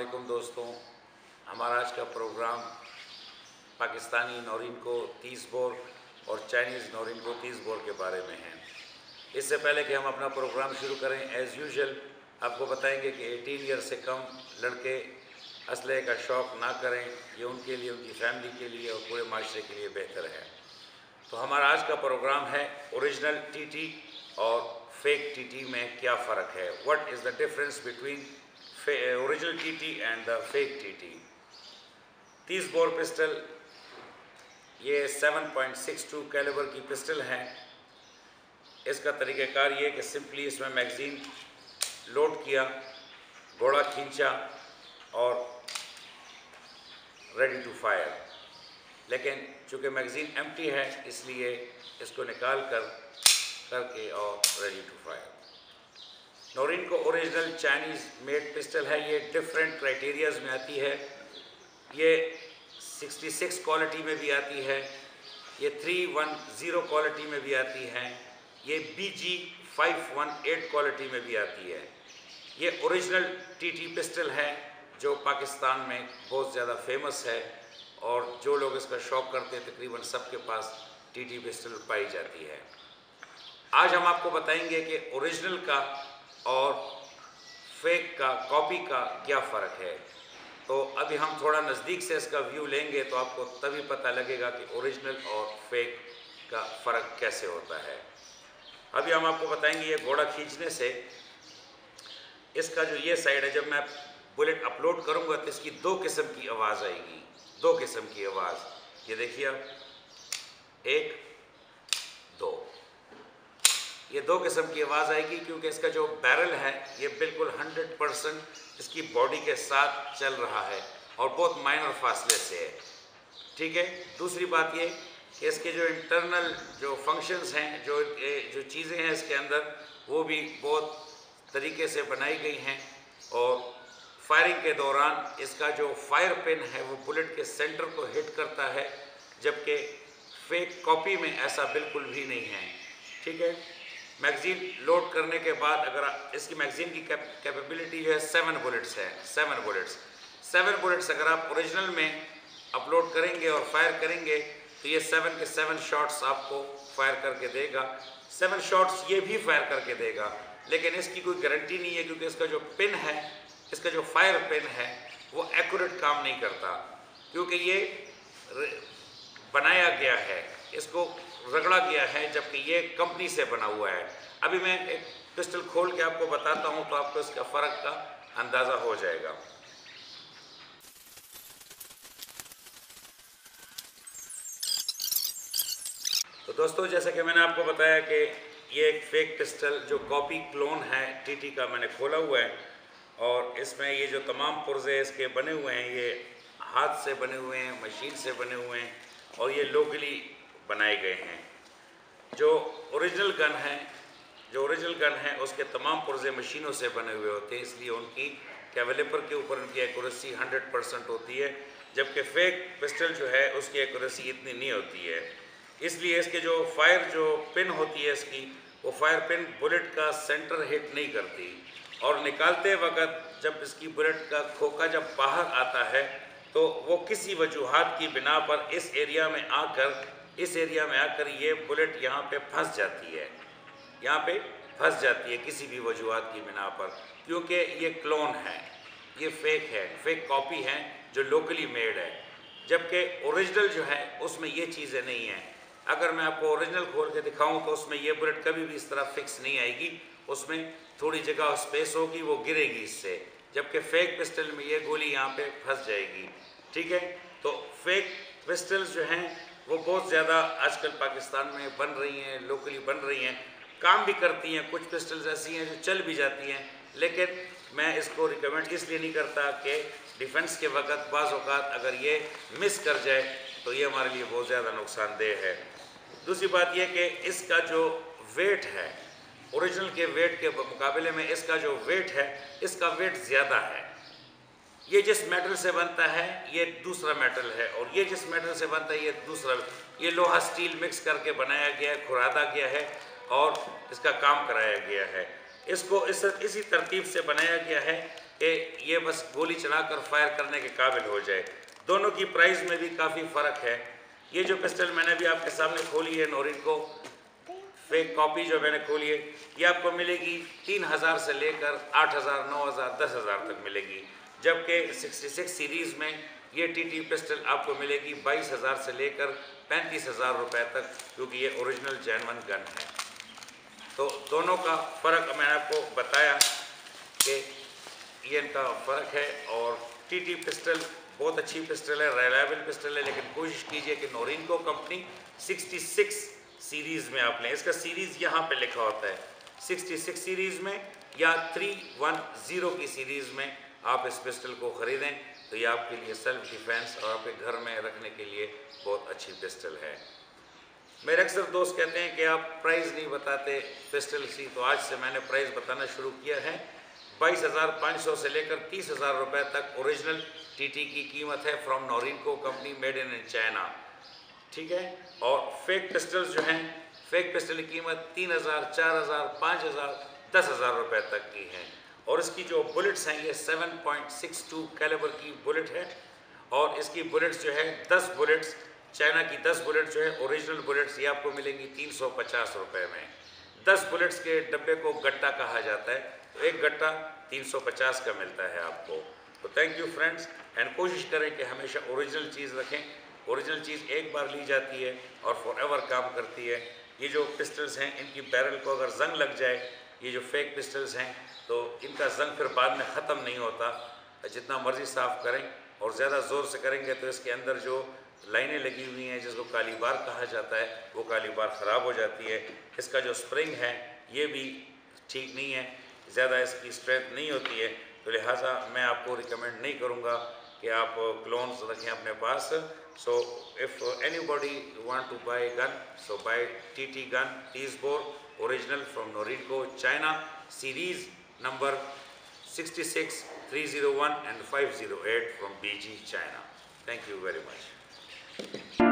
वालेकुम दोस्तों। हमारा आज का प्रोग्राम पाकिस्तानी नौरीन को 30 बोर और चाइनीज़ नौरीन को 30 बोर के बारे में है। इससे पहले कि हम अपना प्रोग्राम शुरू करें, एज़ यूजुअल आपको बताएंगे कि 18 ईयर से कम लड़के असलहे का शौक़ ना करें। ये उनके लिए, उनकी फैमिली के लिए और पूरे माशरे के लिए बेहतर है। तो हमारा आज का प्रोग्राम है ओरिजिनल टीटी और फेक टीटी में क्या फ़र्क है। What is the difference between original TT and the fake TT. 30 bore pistol ये 7.62 कैलिबर की पिस्टल है। इसका तरीक़ाकार ये कि सिंपली इसमें मैगज़ीन लोड किया, घोड़ा खींचा और रेडी टू फायर। लेकिन चूँकि मैगज़ीन एम्प्टी है इसलिए इसको निकाल करके और रेडी टू फायर। नौरीन को ओरिजिनल चाइनीज़ मेड पिस्टल है। ये डिफरेंट क्राइटेरियाज़ में आती है। ये 66 क्वालिटी में भी आती है, ये 310 क्वालिटी में भी आती है, ये BG 518 क्वालिटी में भी आती है। ये ओरिजिनल टीटी पिस्टल है जो पाकिस्तान में बहुत ज़्यादा फेमस है और जो लोग इसका शौक़ करते हैं तकरीबन सबके पास टीटी पिस्टल पाई जाती है। आज हम आपको बताएंगे कि ओरिजिनल का और फेक का, कॉपी का क्या फ़र्क है। तो अभी हम थोड़ा नज़दीक से इसका व्यू लेंगे तो आपको तभी पता लगेगा कि ओरिजिनल और फेक का फ़र्क कैसे होता है। अभी हम आपको बताएंगे ये घोड़ा खींचने से इसका जो ये साइड है, जब मैं बुलेट अपलोड करूँगा तो इसकी 2 किस्म की आवाज़ आएगी, 2 किस्म की आवाज़। ये देखिए आप, 1 2, ये 2 किस्म की आवाज़ आएगी क्योंकि इसका जो बैरल है ये बिल्कुल 100% इसकी बॉडी के साथ चल रहा है और बहुत माइनर फासले से है। ठीक है। दूसरी बात ये कि इसके जो इंटरनल जो फंक्शंस हैं, जो चीज़ें हैं इसके अंदर, वो भी बहुत तरीके से बनाई गई हैं और फायरिंग के दौरान इसका जो फायर पिन है वो बुलेट के सेंटर को हिट करता है, जबकि फेक कॉपी में ऐसा बिल्कुल भी नहीं है। ठीक है। मैगज़ीन लोड करने के बाद अगर इसकी मैगज़ीन की कैपेबिलिटी जो है 7 बुलेट्स है। 7 बुलेट्स अगर आप ओरिजिनल में अपलोड करेंगे और फायर करेंगे तो ये 7 के 7 शॉट्स आपको फायर करके देगा। 7 शॉट्स ये भी फायर करके देगा, लेकिन इसकी कोई गारंटी नहीं है क्योंकि इसका जो पिन है, इसका जो फायर पिन है वो एक्यूरेट काम नहीं करता क्योंकि ये बनाया गया है, इसको रगड़ा गया है, जबकि ये कंपनी से बना हुआ है। अभी मैं एक पिस्टल खोल के आपको बताता हूं तो आपको इसका फ़र्क का अंदाज़ा हो जाएगा। तो दोस्तों, जैसा कि मैंने आपको बताया कि ये एक फेक पिस्टल जो कॉपी क्लोन है टीटी का मैंने खोला हुआ है और इसमें ये जो तमाम पुर्जे इसके बने हुए हैं ये हाथ से बने हुए हैं, मशीन से बने हुए हैं और ये लोकली बनाए गए हैं। जो ओरिजिनल गन है उसके तमाम पुर्जे मशीनों से बने हुए होते हैं, इसलिए उनकी कैलिपर के ऊपर उनकी एक्यूरेसी 100% होती है, जबकि फेक पिस्टल जो है उसकी एक्यूरेसी इतनी नहीं होती है। इसलिए इसके जो फायर जो पिन होती है इसकी, वो फायर पिन बुलेट का सेंटर हिट नहीं करती और निकालते वक्त जब इसकी बुलेट का खोखा जब बाहर आता है तो वो किसी वजूहात की बिना पर इस एरिया में आकर ये बुलेट यहाँ पे फंस जाती है, किसी भी वजूहात की बिना पर, क्योंकि ये क्लोन है, ये फेक कॉपी है जो लोकली मेड है, जबकि ओरिजिनल जो है उसमें ये चीज़ें नहीं हैं। अगर मैं आपको ओरिजिनल खोल के दिखाऊं तो उसमें ये बुलेट कभी भी इस तरह फिक्स नहीं आएगी, उसमें थोड़ी जगह स्पेस होगी, वो गिरेगी इससे, जबकि फेक पिस्टल में ये गोली यहाँ पे फंस जाएगी। ठीक है। तो फेक पिस्टल्स जो हैं वो बहुत ज़्यादा आजकल पाकिस्तान में बन रही हैं, लोकली बन रही हैं, काम भी करती हैं। कुछ पिस्टल्स ऐसी हैं जो चल भी जाती हैं, लेकिन मैं इसको रिकमेंड इसलिए नहीं करता कि डिफेंस के वक्त बाज़ औक़ात अगर ये मिस कर जाए तो ये हमारे लिए बहुत ज़्यादा नुकसानदेह है। दूसरी बात यह कि इसका जो वेट है, ओरिजिनल के वेट के मुकाबले में इसका जो वेट है, इसका वेट ज़्यादा है। ये जिस मेटल से बनता है ये दूसरा मेटल है और ये जिस मेटल से बनता है ये दूसरा, ये लोहा स्टील मिक्स करके बनाया गया है, खुरादा गया है और इसका काम कराया गया है। इसको इसी तरतीब से बनाया गया है कि ये बस गोली चढ़ाकर फायर करने के काबिल हो जाए। दोनों की प्राइस में भी काफ़ी फ़र्क है। ये जो पिस्टल मैंने भी आपके सामने खोली है नोरिनको फेक कॉपी जो मैंने खोली है, ये आपको मिलेगी 3000 से लेकर 8000, 9000, 10,000 तक मिलेगी। जबकि 66 सीरीज़ में ये टीटी पिस्टल आपको मिलेगी 22,000 से लेकर 35,000 रुपये तक, क्योंकि ये ओरिजिनल जेन्युइन गन है। तो दोनों का फ़र्क मैंने आपको बताया कि ये इनका फ़र्क है। और टीटी पिस्टल बहुत अच्छी पिस्टल है, रिलायबल पिस्टल है, लेकिन कोशिश कीजिए कि नोरिनको कंपनी 66 सीरीज़ में आप लें। इसका सीरीज़ यहाँ पे लिखा होता है 66 सीरीज़ में या 310 की सीरीज़ में आप इस पिस्टल को ख़रीदें, तो ये आपके लिए सेल्फ डिफेंस और आपके घर में रखने के लिए बहुत अच्छी पिस्टल है। मेरे अक्सर दोस्त कहते हैं कि आप प्राइस नहीं बताते पिस्टल की, तो आज से मैंने प्राइस बताना शुरू किया है। 22,500 से लेकर 30,000 रुपये तक ओरिजिनल टीटी की कीमत है from Norinco company, made in China, ठीक है। और फेक पिस्टल्स जो हैं, फेक पिस्टल की कीमत 3,000, 4,000, 5,000, 10,000 रुपये तक की है। और इसकी जो बुलेट्स हैं ये 7.62 कैलिबर की बुलेट है। और इसकी बुलेट्स जो है 10 बुलेट्स, चाइना की 10 बुलेट्स जो है ओरिजिनल बुलेट्स, ये आपको मिलेंगी 350 रुपये में। 10 बुलेट्स के डब्बे को गट्टा कहा जाता है, तो एक गट्टा 350 का मिलता है आपको। तो थैंक यू फ्रेंड्स, एंड कोशिश करें कि हमेशा ओरिजिनल चीज़ रखें। ओरिजिनल चीज़ एक बार ली जाती है और फॉरएवर काम करती है। ये जो पिस्टल्स हैं, इनकी बैरल को अगर जंग लग जाए, ये जो फेक पिस्टल्स हैं, तो इनका जंग फिर बाद में ख़त्म नहीं होता। जितना मर्ज़ी साफ़ करें और ज़्यादा ज़ोर से करेंगे तो इसके अंदर जो लाइनें लगी हुई हैं, जिसको काली बार कहा जाता है, वो काली बार ख़राब हो जाती है। इसका जो स्प्रिंग है ये भी ठीक नहीं है, ज़्यादा इसकी स्ट्रेंथ नहीं होती है। तो लिहाजा मैं आपको रिकमेंड नहीं करूँगा कि आप क्लोन्स रखें अपने पास। So if anybody want to buy gun, so buy TT gun T-bore original from Norinco China, series number 66, 301 and 508 from BG China. Thank you very much.